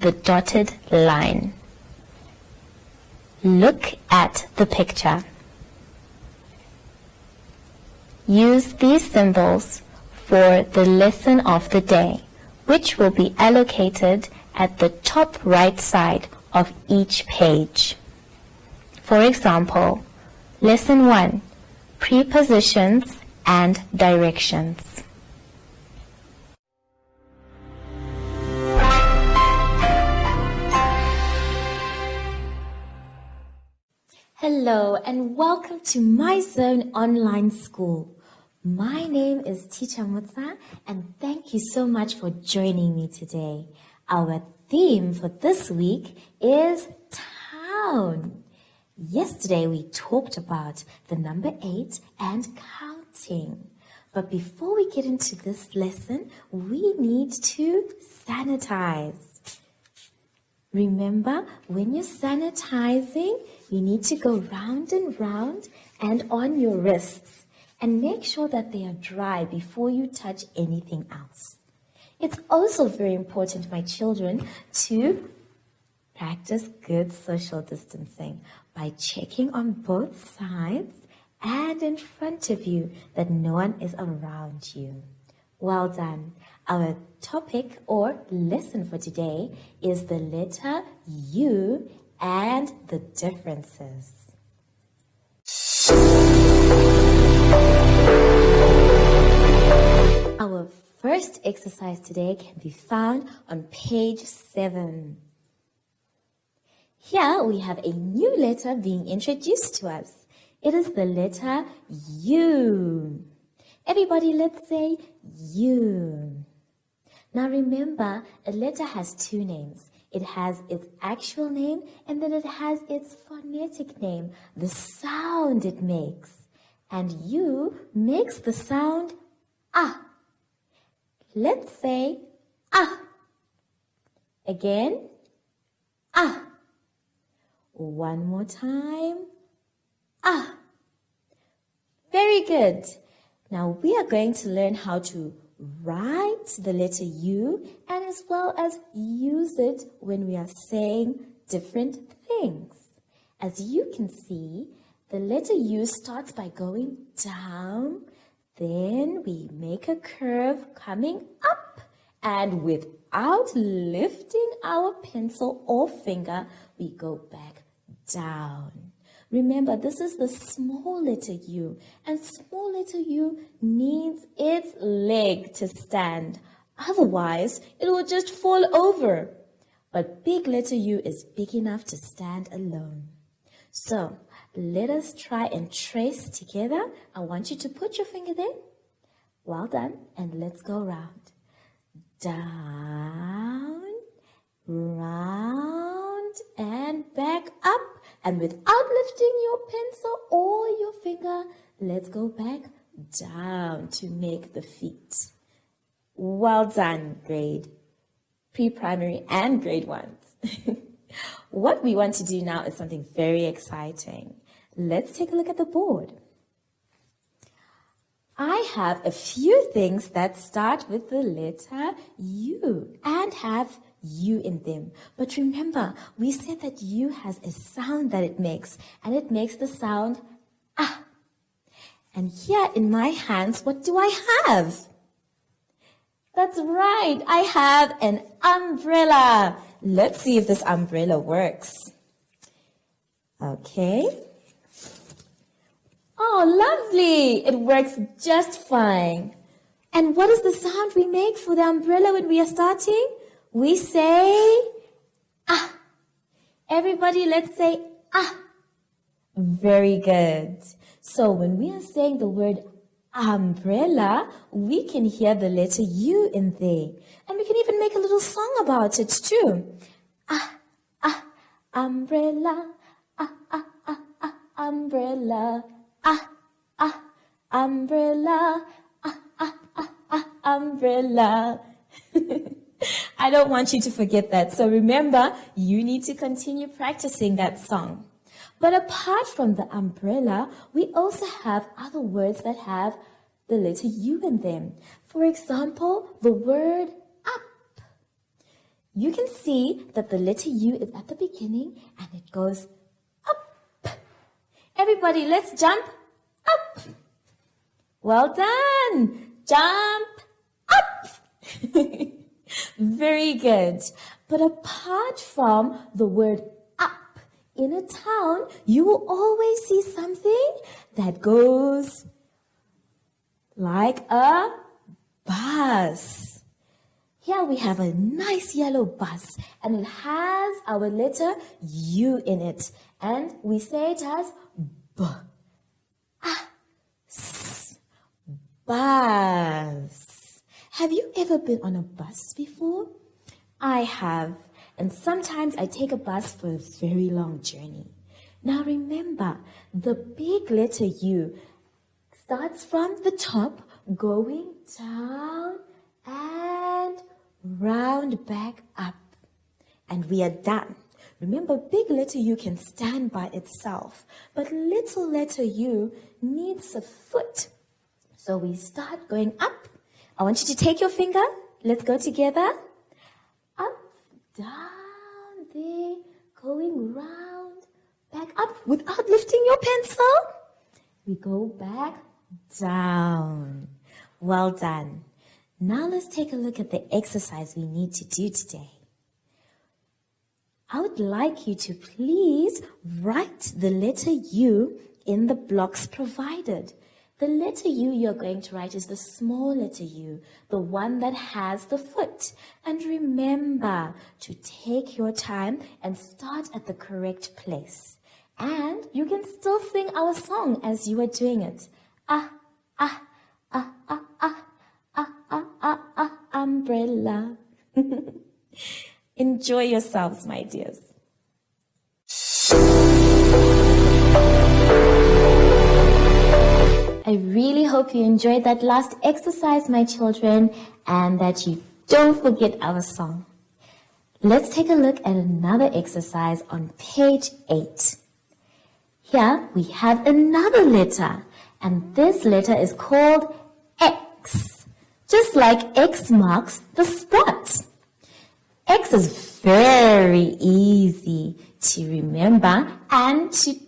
the dotted line. Look at the picture. Use these symbols for the lesson of the day, which will be allocated at the top right side of each page. For example, Lesson 1, Prepositions and Directions. Hello and welcome to MyZone Online School. My name is Teacher Mutsa and thank you so much for joining me today. Our theme for this week is town. Yesterday we talked about the number 8 and counting. But before we get into this lesson, we need to sanitize. Remember, when you're sanitizing, you need to go round and round and on your wrists and make sure that they are dry before you touch anything else. It's also very important, my children, to practice good social distancing by checking on both sides and in front of you that no one is around you. Well done. Our topic or lesson for today is the letter U and the differences. Our first exercise today can be found on page 7. Here we have a new letter being introduced to us. It is the letter U. Everybody, let's say U. Now remember, a letter has two names. It has its actual name and then it has its phonetic name, the sound it makes. And U makes the sound ah. Let's say ah. Again, ah. One more time, ah. Very good. Now we are going to learn how to write the letter U and as well as use it when we are saying different things. As you can see, the letter U starts by going down, then we make a curve coming up, and without lifting our pencil or finger, we go back down. Remember, this is the small letter U, and small letter U needs its leg to stand. Otherwise, it will just fall over. But big letter U is big enough to stand alone. So, let us try and trace together. I want you to put your finger there. Well done, and let's go round. Down, round, and back up. And without lifting your pencil or your finger, let's go back down to make the feet. Well done, grade pre-primary and grade 1s. What we want to do now is something very exciting. Let's take a look at the board. I have a few things that start with the letter U and have U in them. But remember, we said that U has a sound that it makes, and it makes the sound ah. And here in my hands, what do I have? That's right, I have an umbrella. Let's see if this umbrella works. Okay. Oh, lovely. It works just fine. And what is the sound we make for the umbrella when we are starting? We say, ah. Everybody, let's say, ah. Very good. So when we are saying the word umbrella, we can hear the letter U in there. And we can even make a little song about it too. Ah, ah, umbrella, ah, ah, ah, ah, umbrella, ah, ah, umbrella, ah, ah, ah, ah, umbrella. I don't want you to forget that. So remember, you need to continue practicing that song. But apart from the umbrella, we also have other words that have the letter U in them. For example, the word up. You can see that the letter U is at the beginning and it goes up. Everybody, let's jump up. Well done. Jump up. Very good. But apart from the word up, in a town, you will always see something that goes like a bus. Here we have a nice yellow bus and it has our letter U in it. And we say it as B. Bus. Have you ever been on a bus before? I have. And sometimes I take a bus for a very long journey. Now remember, the big letter U starts from the top, going down and round back up. And we are done. Remember, big letter U can stand by itself, but little letter U needs a foot. So we start going up. I want you to take your finger. Let's go together. Up, down, there, going round, back up without lifting your pencil. We go back down. Well done. Now let's take a look at the exercise we need to do today. I would like you to please write the letter U in the blocks provided. The letter U you're going to write is the small letter U, the one that has the foot. And remember to take your time and start at the correct place. And you can still sing our song as you are doing it. Umbrella. Enjoy yourselves, my dears. I really hope you enjoyed that last exercise, my children, and that you don't forget our song. Let's take a look at another exercise on page 8. Here we have another letter, and this letter is called X, just like X marks the spot. X is very easy to remember and to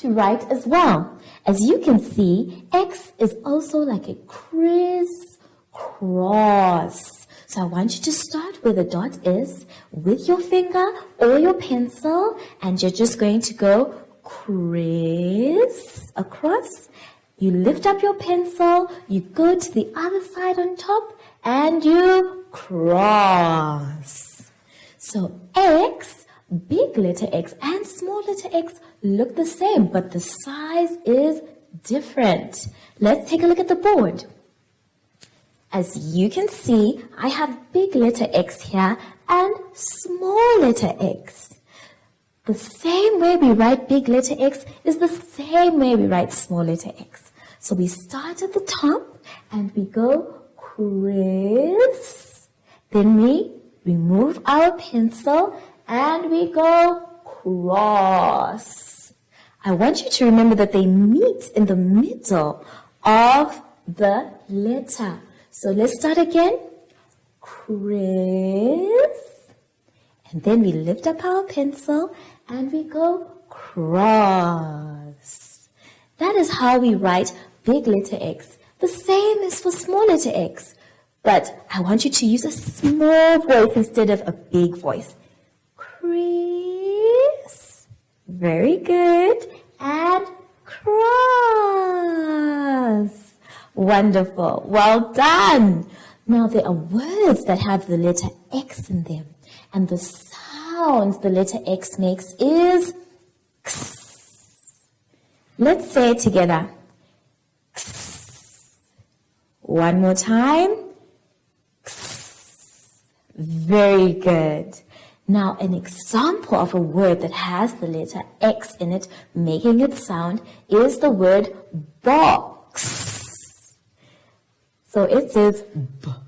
write as well. As you can see, X is also like a crisscross. So I want you to start where the dot is with your finger or your pencil, and you're just going to go criss across. You lift up your pencil, you go to the other side on top, and you cross. So X, big letter X and small letter X look the same, but the size is different. Let's take a look at the board. As you can see, I have big letter X here and small letter X. The same way we write big letter X is the same way we write small letter X. So we start at the top and we go criss. Then we remove our pencil and we go cross. I want you to remember that they meet in the middle of the letter. So let's start again. Criss. And then we lift up our pencil and we go cross. That is how we write big letter X. The same is for small letter X. But I want you to use a small voice instead of a big voice. Criss. Very good. And cross. Wonderful. Well done. Now there are words that have the letter X in them. And the sounds the letter X makes is X. Let's say it together. X. One more time. Very good. Now, an example of a word that has the letter X in it, making it sound, is the word box. So it says B-O-X.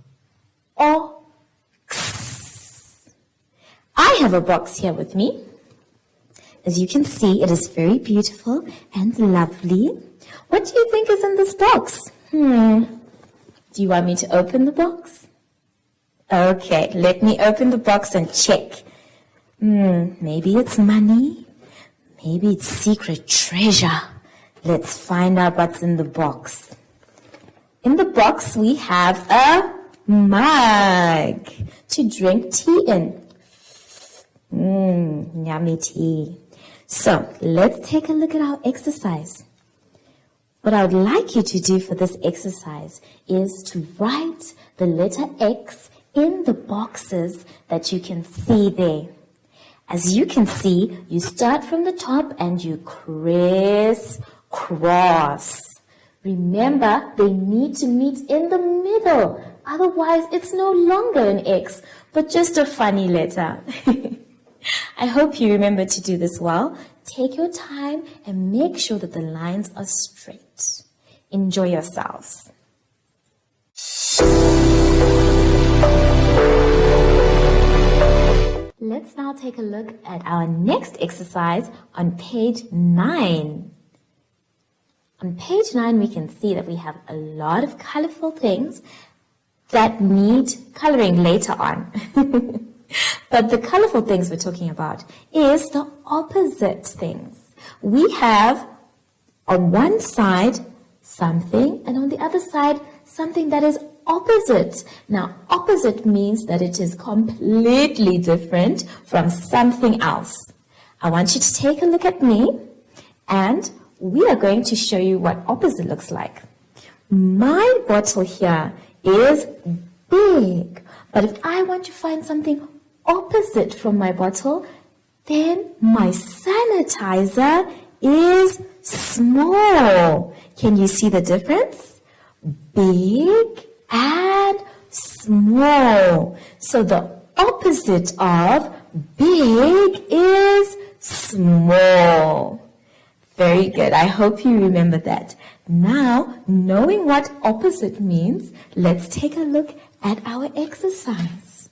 I have a box here with me. As you can see, it is very beautiful and lovely. What do you think is in this box? Do you want me to open the box? Okay, let me open the box and check. Maybe it's money. Maybe it's secret treasure. Let's find out what's in the box. In the box, we have a mug to drink tea in. Yummy tea. So, let's take a look at our exercise. What I would like you to do for this exercise is to write the letter X in the boxes that you can see there. As you can see, you start from the top and you crisscross. Remember, they need to meet in the middle. Otherwise, it's no longer an X, but just a funny letter. I hope you remember to do this well. Take your time and make sure that the lines are straight. Enjoy yourselves. Let's now take a look at our next exercise on page 9. On page 9, we can see that we have a lot of colorful things that need coloring later on. But the colorful things we're talking about is the opposite things. We have on one side something and on the other side something that is opposite. Now, opposite means that it is completely different from something else. I want you to take a look at me and we are going to show you what opposite looks like. My bottle here is big, but if I want to find something opposite from my bottle, then my sanitizer is small. Can you see the difference? Big and small. So the opposite of big is small. Very good. I hope you remember that. Now, knowing what opposite means, let's take a look at our exercise.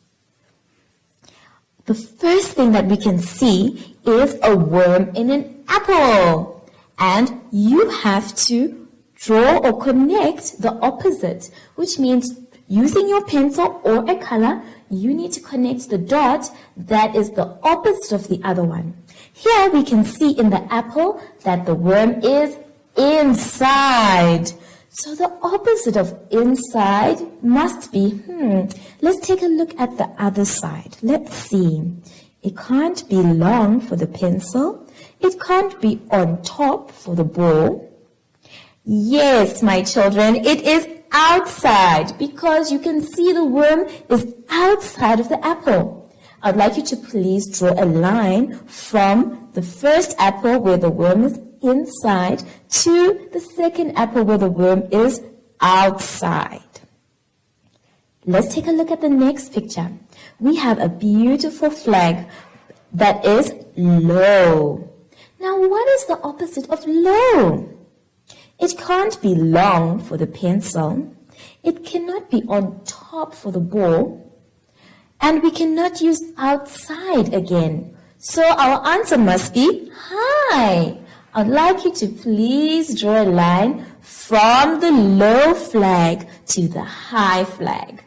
The first thing that we can see is a worm in an apple. And you have to draw or connect the opposite, which means using your pencil or a color, you need to connect the dot that is the opposite of the other one. Here we can see in the apple that the worm is inside. So the opposite of inside must be, let's take a look at the other side. Let's see. It can't be long for the pencil. It can't be on top for the ball. Yes, my children, it is outside because you can see the worm is outside of the apple. I'd like you to please draw a line from the first apple where the worm is inside to the second apple where the worm is outside. Let's take a look at the next picture. We have a beautiful flag that is low. Now, what is the opposite of low? It can't be long for the pencil. It cannot be on top for the ball. And we cannot use outside again. So our answer must be high. I'd like you to please draw a line from the low flag to the high flag.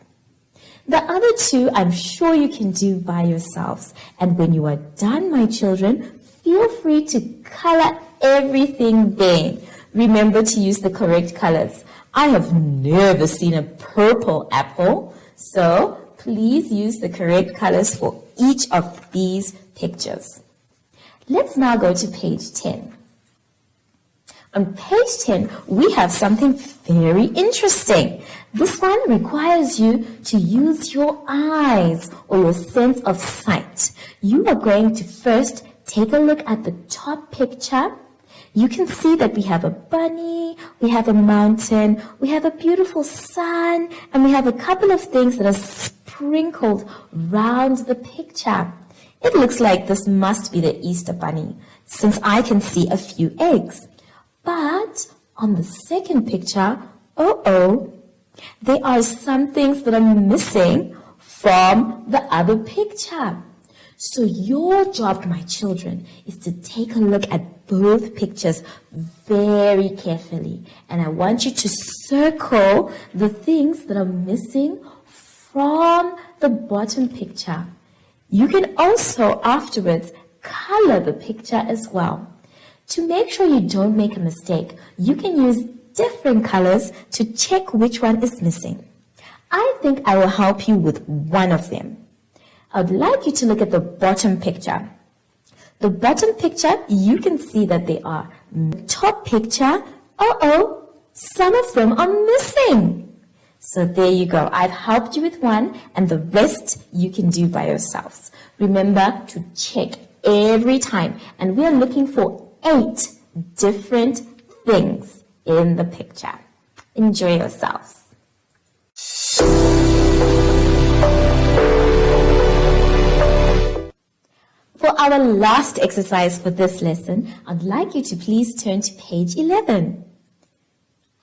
The other two, I'm sure you can do by yourselves. And when you are done, my children, feel free to color everything there. Remember to use the correct colors. I have never seen a purple apple, so please use the correct colors for each of these pictures. Let's now go to page 10. On page 10, we have something very interesting. This one requires you to use your eyes or your sense of sight. You are going to first take a look at the top picture. You can see that we have a bunny, we have a mountain, we have a beautiful sun, and we have a couple of things that are sprinkled round the picture. It looks like this must be the Easter bunny, since I can see a few eggs. But on the second picture, there are some things that are missing from the other picture. So your job, my children, is to take a look at both pictures very carefully. And I want you to circle the things that are missing from the bottom picture. You can also afterwards color the picture as well. To make sure you don't make a mistake, you can use different colors to check which one is missing. I think I will help you with one of them. I would like you to look at the bottom picture. The bottom picture, you can see that they are. The top picture, some of them are missing. So there you go. I've helped you with one, and the rest you can do by yourselves. Remember to check every time, and we are looking for 8 different things in the picture. Enjoy yourselves. For our last exercise for this lesson, I'd like you to please turn to page 11.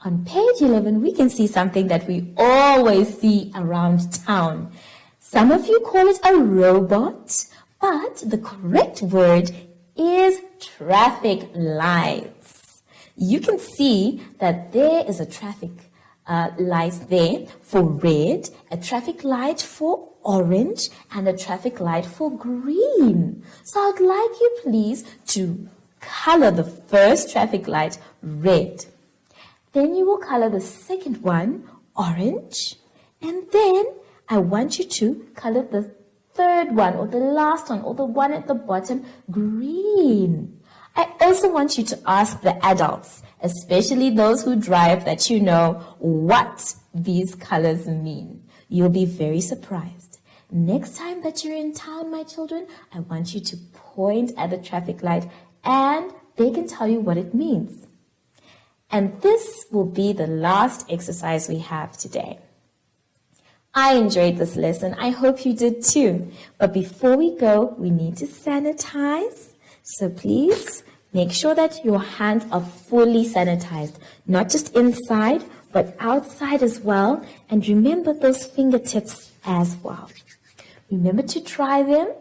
On page 11, we can see something that we always see around town. Some of you call it a robot, but the correct word is traffic lights. You can see that there is a traffic light there for red, a traffic light for orange, and a traffic light for green. So I'd like you please to color the first traffic light red. Then you will color the second one orange, and then I want you to color the third one, or the last one, or the one at the bottom green. I also want you to ask the adults, especially those who drive, that you know what these colors mean. You'll be very surprised. Next time that you're in town, my children, I want you to point at the traffic light and they can tell you what it means. And this will be the last exercise we have today. I enjoyed this lesson. I hope you did too. But before we go, we need to sanitize. So please make sure that your hands are fully sanitized, not just inside, but outside as well. And remember those fingertips as well. Remember to try them,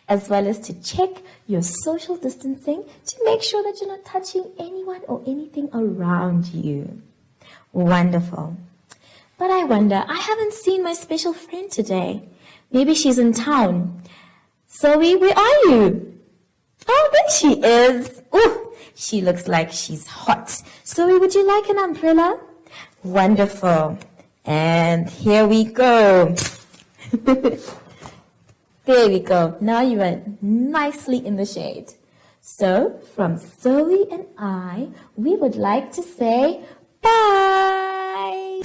as well as to check your social distancing to make sure that you're not touching anyone or anything around you. Wonderful. But I wonder, I haven't seen my special friend today. Maybe she's in town. Zoe, where are you? Oh, there she is. Ooh, she looks like she's hot. Zoe, would you like an umbrella? Wonderful. And here we go. There we go. Now you are nicely in the shade. So, from Zoe and I, we would like to say bye.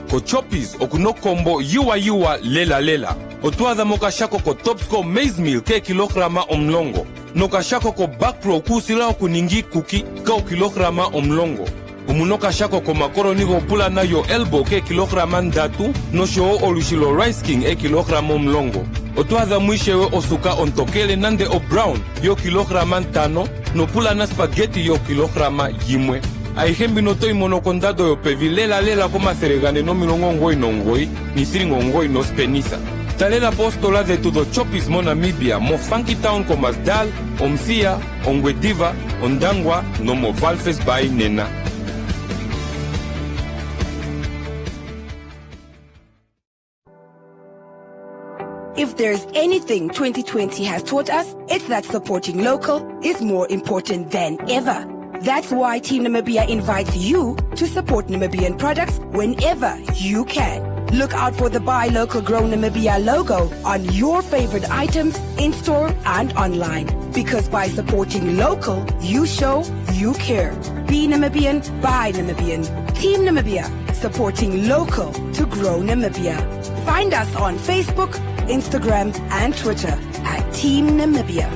Ko choppies okuno kombo yiwa lela. Otwaza moka shako ko Topsco maize meal ke kilograma omlongo. Noka shako ko back pro kusila okuningi kuki ka kilograma omlongo. Umunoka shako ko macaroni go pula na yo elbow ke kilograma ndatu. No show olushilo rice king e kilograma omlongo. Otwaza mwishewe osuka ontokele nande o brown yo kilograma tano. No pula na spaghetti yo kilograma yimwe. aihembi no toi mono condado yo pevi lela koma seregane no milongo ngoi no ngoi ni siringo ngoi no spenisa. Talela postola de tudo chopis mo Namibia mo funky town como Asdal, Omsia, Ongwediva, Ondangwa no mo Valfes by Nena. If there's anything 2020 has taught us, it's that supporting local is more important than ever. That's why Team Namibia invites you to support Namibian products whenever you can. Look out for the Buy Local Grow Namibia logo on your favorite items in-store and online. Because by supporting local, you show you care. Be Namibian, buy Namibian. Team Namibia, supporting local to grow Namibia. Find us on Facebook, Instagram, and Twitter at Team Namibia.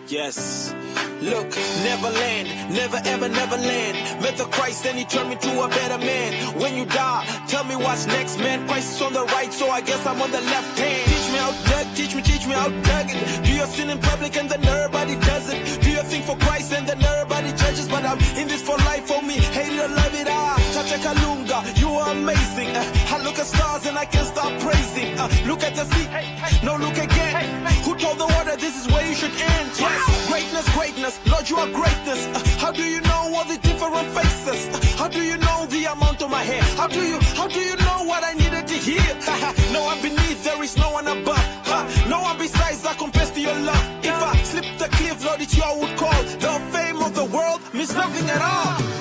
Yes. Look, Neverland, never ever Neverland. Met the Christ and he turned me to a better man. When you die, tell me what's next, man. Christ is on the right, so I guess I'm on the left hand. Teach me how to dug, teach me how to dug it. Do your sin in public and then everybody does it. Do your thing for Christ and then everybody judges. But I'm in this for life, for me, hate it or love it. Chacha Kalunga, you are amazing. I look at stars and I can't stop praising. Look at the sea, no look again. Who told the world that this is where you should end? Yes, greatness, greatness, Lord, you are greatness. How do you know all the different faces? How do you know the amount of my hair? How do you know what I needed to hear? No one beneath, there is no one above. No one besides that compares to your love. If I slip the cliff, Lord, it's your would call. The fame of the world means nothing at all.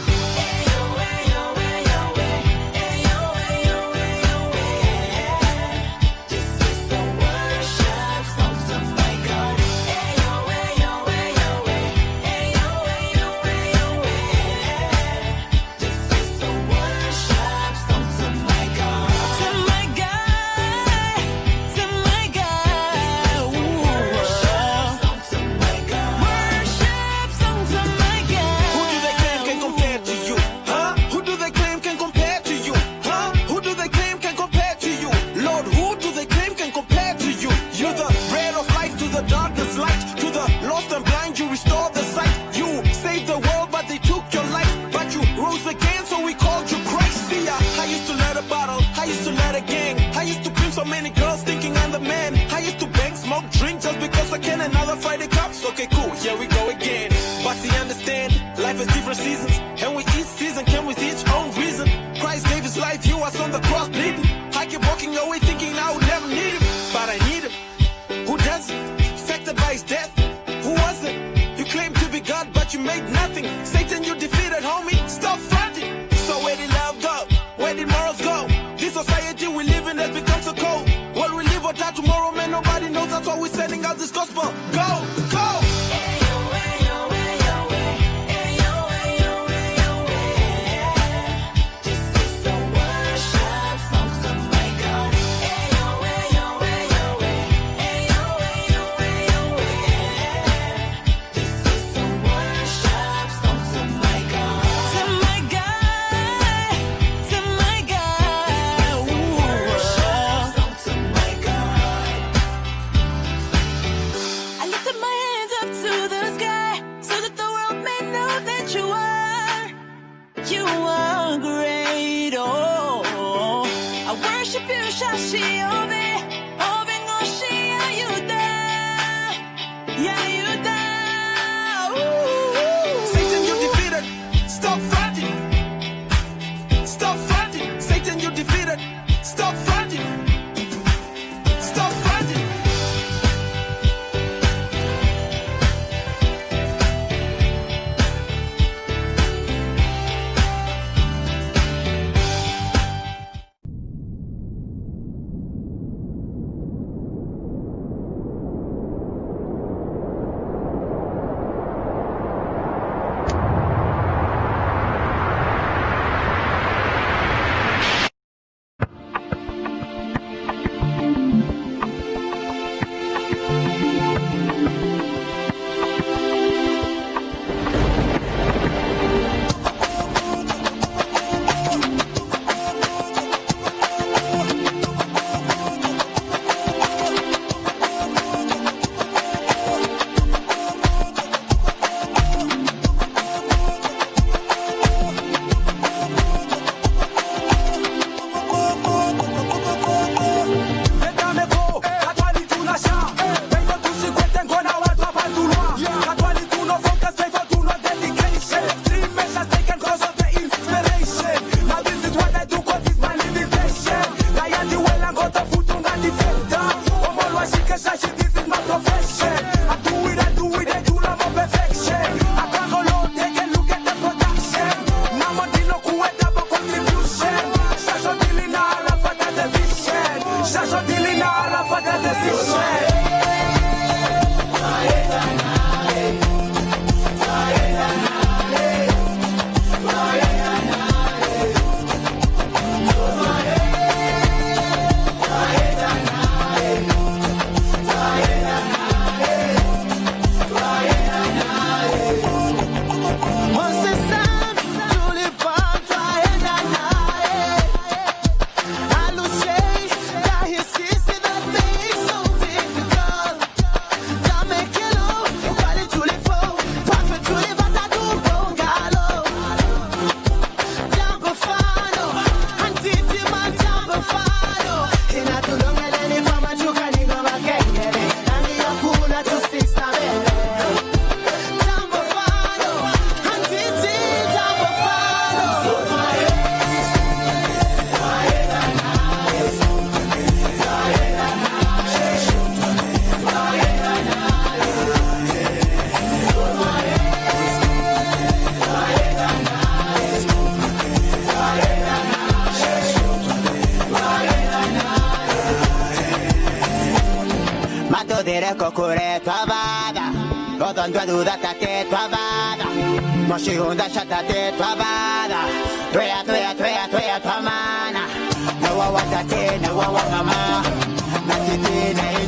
dire kokure twavada Odondwa duda tate twavada Moshihunda shatate twavada Twea twamana Nawa watate nawa wamama Natiti na